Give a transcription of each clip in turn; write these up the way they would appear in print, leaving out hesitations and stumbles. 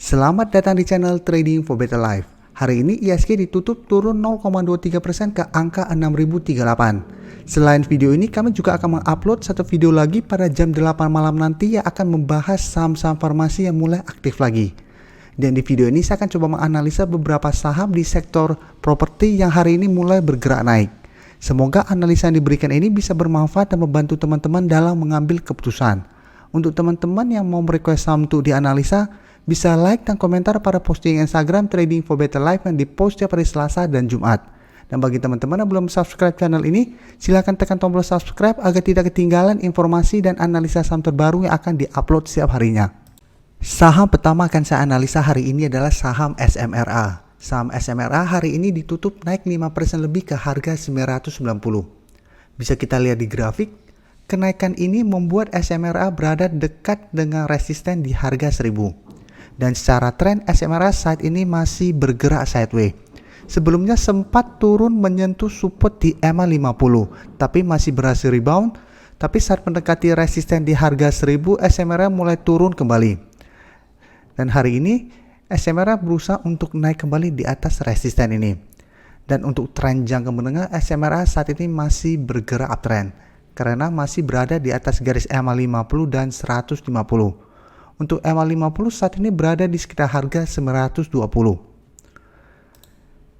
Selamat datang di channel Trading for Better Life. Hari ini ISG ditutup turun 0,23% ke angka 6038. Selain video ini, kami juga akan mengupload satu video lagi pada jam 8 malam nanti yang akan membahas saham-saham farmasi yang mulai aktif lagi. Dan di video ini saya akan coba menganalisa beberapa saham di sektor properti yang hari ini mulai bergerak naik. Semoga analisa yang diberikan ini bisa bermanfaat dan membantu teman-teman dalam mengambil keputusan. Untuk teman-teman yang mau merequest saham untuk dianalisa, bisa like dan komentar pada posting Instagram Trading for Better Life yang dipost setiap hari Selasa dan Jumat. Dan bagi teman-teman yang belum subscribe channel ini, silakan tekan tombol subscribe agar tidak ketinggalan informasi dan analisa saham terbaru yang akan diupload setiap harinya. Saham pertama akan saya analisa hari ini adalah saham SMRA. Saham SMRA hari ini ditutup naik 5% lebih ke harga 990. Bisa kita lihat di grafik, kenaikan ini membuat SMRA berada dekat dengan resisten di harga 1000. Dan secara tren SMRA saat ini masih bergerak sideways. Sebelumnya sempat turun menyentuh support di EMA 50, tapi masih berhasil rebound. Tapi saat mendekati resisten di harga 1000, SMRA mulai turun kembali. Dan hari ini SMRA berusaha untuk naik kembali di atas resisten ini. Dan untuk tren jangka menengah, SMRA saat ini masih bergerak uptrend karena masih berada di atas garis EMA 50 dan 150. Untuk EMA 50 saat ini berada di sekitar harga 920.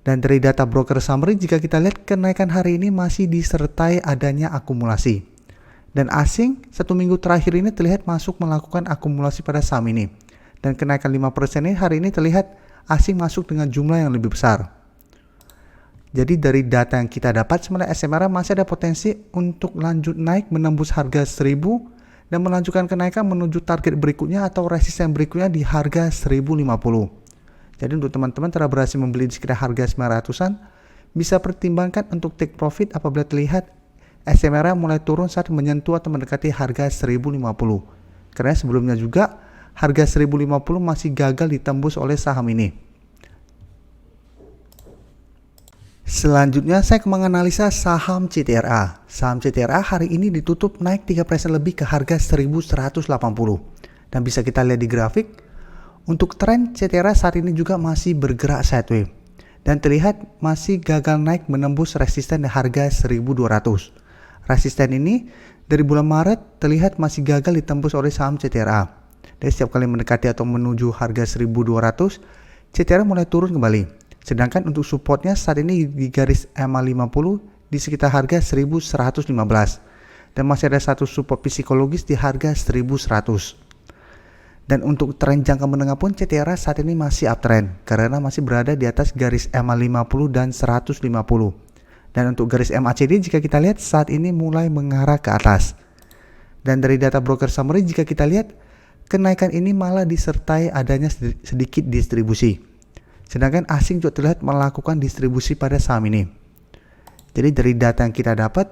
Dan dari data broker summary, jika kita lihat kenaikan hari ini masih disertai adanya akumulasi. Dan asing satu minggu terakhir ini terlihat masuk melakukan akumulasi pada saham ini. Dan kenaikan 5% ini hari ini terlihat asing masuk dengan jumlah yang lebih besar. Jadi dari data yang kita dapat, sebenarnya SMRA masih ada potensi untuk lanjut naik menembus harga 1000 dan melanjutkan kenaikan menuju target berikutnya atau resisten berikutnya di harga 1050. Jadi untuk teman-teman telah berhasil membeli di sekitar harga 900-an, bisa pertimbangkan untuk take profit apabila terlihat SMRA mulai turun saat menyentuh atau mendekati harga 1050. Karena sebelumnya juga harga 1050 masih gagal ditembus oleh saham ini. Selanjutnya saya akan menganalisa saham CTRA. Saham CTRA hari ini ditutup naik 3% lebih ke harga 1180. Dan bisa kita lihat di grafik, untuk tren CTRA saat ini juga masih bergerak sideways. Dan terlihat masih gagal naik menembus resisten di harga 1200. Resisten ini dari bulan Maret terlihat masih gagal ditembus oleh saham CTRA. Dan setiap kali mendekati atau menuju harga 1200, CTRA mulai turun kembali. Sedangkan untuk supportnya saat ini di garis EMA 50 di sekitar harga 1115. Dan masih ada satu support psikologis di harga 1100. Dan untuk tren jangka menengah pun CTRA saat ini masih uptrend karena masih berada di atas garis EMA 50 dan 150. Dan untuk garis MACD jika kita lihat saat ini mulai mengarah ke atas. Dan dari data broker summary jika kita lihat, kenaikan ini malah disertai adanya sedikit distribusi. Sedangkan asing juga terlihat melakukan distribusi pada saham ini. Jadi dari data yang kita dapat,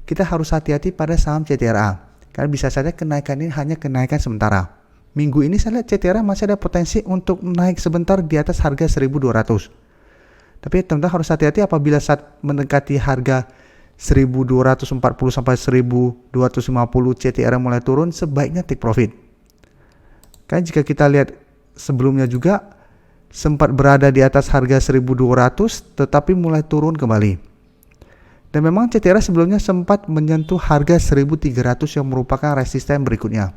kita harus hati-hati pada saham CTRA. Karena bisa saja kenaikan ini hanya kenaikan sementara. Minggu ini saya lihat CTRA masih ada potensi untuk naik sebentar di atas harga 1200. Tapi teman-teman harus hati-hati apabila saat mendekati harga 1240 sampai 1250 CTRA mulai turun, sebaiknya take profit. Karena jika kita lihat sebelumnya juga sempat berada di atas harga 1200 tetapi mulai turun kembali. Dan memang CTRA sebelumnya sempat menyentuh harga 1300 yang merupakan resisten berikutnya.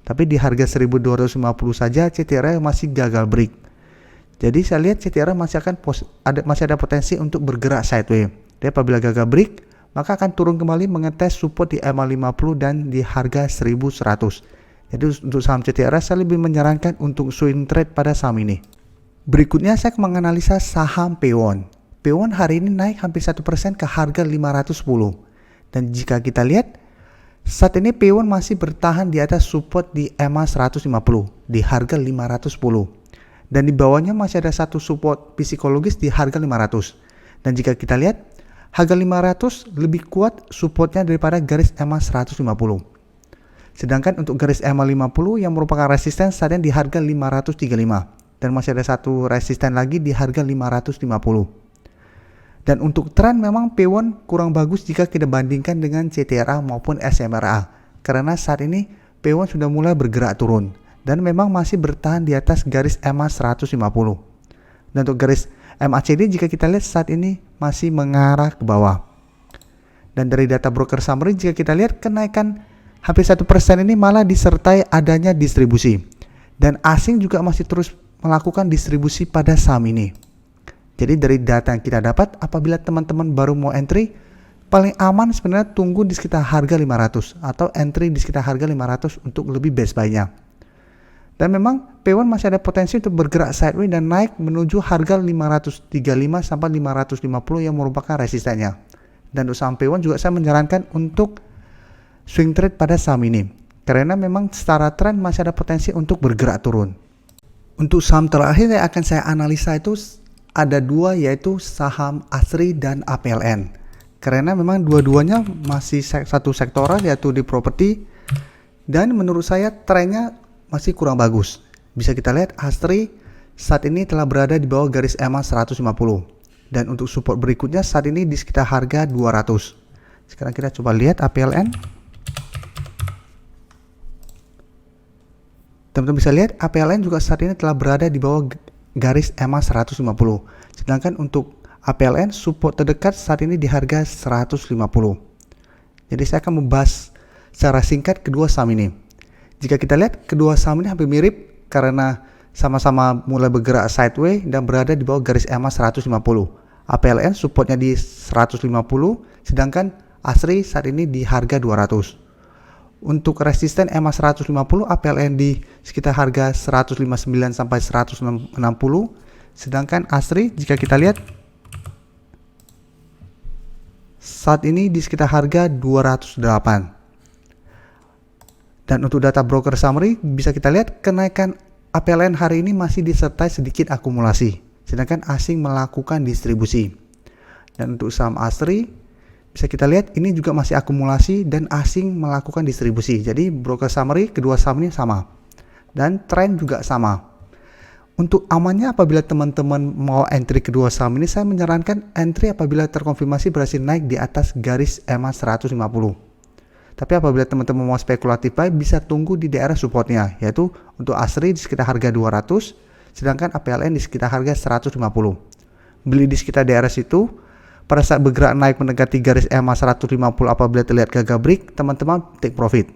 Tapi di harga 1250 saja CTRA masih gagal break. Jadi saya lihat CTRA masih ada potensi untuk bergerak sideways. Dan apabila gagal break, maka akan turun kembali mengetes support di EMA 50 dan di harga 1100. Jadi untuk saham CTRA saya lebih menyarankan untuk swing trade pada saham ini. Berikutnya saya akan menganalisa saham Pewon. Pewon hari ini naik hampir 1% ke harga 510. Dan jika kita lihat, saat ini Pewon masih bertahan di atas support di EMA 150 di harga 510. Dan di bawahnya masih ada satu support psikologis di harga 500. Dan jika kita lihat, harga 500 lebih kuat supportnya daripada garis EMA 150. Sedangkan untuk garis EMA 50 yang merupakan resisten saat ini di harga 535. Dan masih ada satu resisten lagi di harga 550. Dan untuk tren memang Pewon kurang bagus jika kita bandingkan dengan CTRA maupun SMRA. Karena saat ini Pewon sudah mulai bergerak turun. dan memang masih bertahan di atas garis EMA 150. Dan untuk garis MACD jika kita lihat saat ini masih mengarah ke bawah. Dan dari data broker summary jika kita lihat kenaikan hampir 1% ini malah disertai adanya distribusi. Dan asing juga masih terus melakukan distribusi pada saham ini. Jadi dari data yang kita dapat, apabila teman-teman baru mau entry, paling aman sebenarnya tunggu di sekitar harga 500 atau entry di sekitar harga 500 untuk lebih best buy-nya. Dan memang P1 masih ada potensi untuk bergerak sideways dan naik menuju harga 535 sampai 550 yang merupakan resistennya. Dan untuk saham P1 juga saya menyarankan untuk swing trade pada saham ini, karena memang secara tren masih ada potensi untuk bergerak turun. Untuk saham terakhir yang akan saya analisa itu ada dua, yaitu saham ASRI dan APLN. Karena memang dua-duanya masih satu sektoral, yaitu di properti, dan menurut saya trennya masih kurang bagus. Bisa kita lihat ASRI saat ini telah berada di bawah garis EMA 150. Dan untuk support berikutnya saat ini di sekitar harga 200. Sekarang kita coba lihat APLN. Teman-teman bisa lihat APLN juga saat ini telah berada di bawah garis EMA 150. Sedangkan untuk APLN support terdekat saat ini di harga 150. Jadi saya akan membahas secara singkat kedua saham ini. Jika kita lihat kedua saham ini hampir mirip karena sama-sama mulai bergerak sideways dan berada di bawah garis EMA 150. APLN supportnya di 150, sedangkan ASRI saat ini di harga 200. Untuk resisten EMA 150, APLN di sekitar harga 159 sampai 160, sedangkan ASRI jika kita lihat saat ini di sekitar harga 208. Dan untuk data broker summary bisa kita lihat kenaikan APLN hari ini masih disertai sedikit akumulasi, sedangkan asing melakukan distribusi. Dan untuk saham ASRI bisa kita lihat ini juga masih akumulasi dan asing melakukan distribusi. Jadi broker summary kedua saham ini sama. Dan tren juga sama. Untuk amannya apabila teman-teman mau entry kedua saham ini, saya menyarankan entry apabila terkonfirmasi berhasil naik di atas garis EMA 150. Tapi apabila teman-teman mau spekulatif buy, bisa tunggu di daerah supportnya, yaitu untuk ASRI di sekitar harga 200, sedangkan APLN di sekitar harga 150. Beli di sekitar daerah situ. Pada saat bergerak naik mendekati garis EMA 150 apabila terlihat gagal break, teman-teman take profit.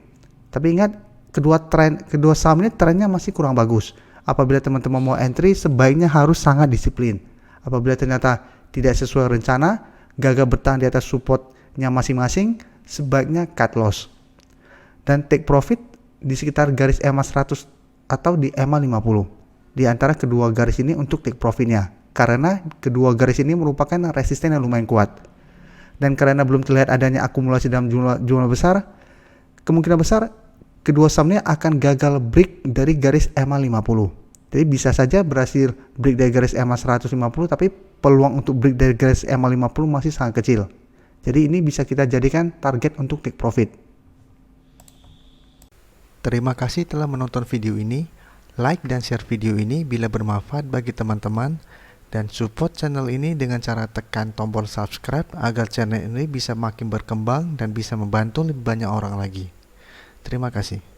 Tapi ingat, kedua saham ini trennya masih kurang bagus. Apabila teman-teman mau entry, sebaiknya harus sangat disiplin. Apabila ternyata tidak sesuai rencana, gagal bertahan di atas supportnya masing-masing, sebaiknya cut loss. Dan take profit di sekitar garis EMA 100 atau di EMA 50. Di antara kedua garis ini untuk take profitnya. Karena kedua garis ini merupakan resisten yang lumayan kuat. Dan karena belum terlihat adanya akumulasi dalam jumlah besar, kemungkinan besar kedua sahamnya akan gagal break dari garis EMA 50. Jadi bisa saja berhasil break dari garis EMA 150, tapi peluang untuk break dari garis EMA 50 masih sangat kecil. Jadi ini bisa kita jadikan target untuk take profit. Terima kasih telah menonton video ini. Like dan share video ini bila bermanfaat bagi teman-teman. Dan support channel ini dengan cara tekan tombol subscribe agar channel ini bisa makin berkembang dan bisa membantu lebih banyak orang lagi. Terima kasih.